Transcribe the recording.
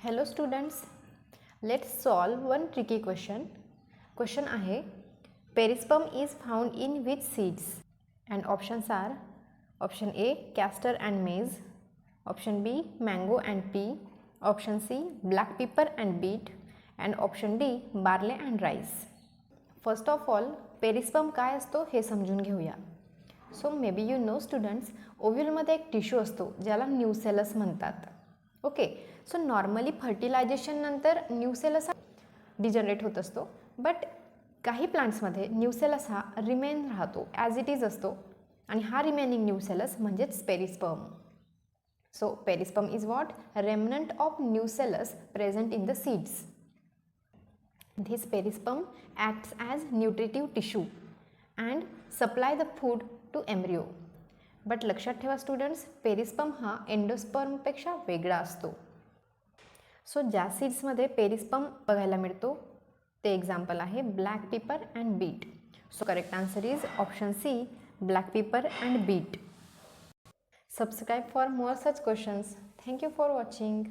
Hello students, let's solve one tricky question. Question आहे perisperm is found in which seeds? And options are option A castor and maize, option B mango and pea, option C black pepper and beet, and option D barley and rice. First of all perisperm काय असतो हे समजून घेऊया. So maybe you know students, ओव्ह्यूलमध्ये एक tissue असतो ज्याला nucellus म्हणतात. ओके, सो नॉर्मली फर्टिलायझेशन नंतर न्यूसेलस हा डिजनरेट होत असतो, बट काही प्लांट्समध्ये न्यूसेलस हा रिमेन राहतो, ॲज इट इज असतो, आणि हा रिमेनिंग न्यूसेलस म्हणजेच perisperm. So perisperm is what? Remnant of nucellus present in the seeds. This perisperm acts as nutritive tissue and supply the food to embryo. But लक्षात ठेवा students, perisperm हा एंडोस्पर्मपेक्षा वेगळा असतो. So ज्या सीड्समध्ये पेरिस्पर्म बघायला मिळतो ते एक्झाम्पल आहे black paper and beat. So correct answer is option C, black paper and beat. Subscribe for more such questions. Thank you for watching.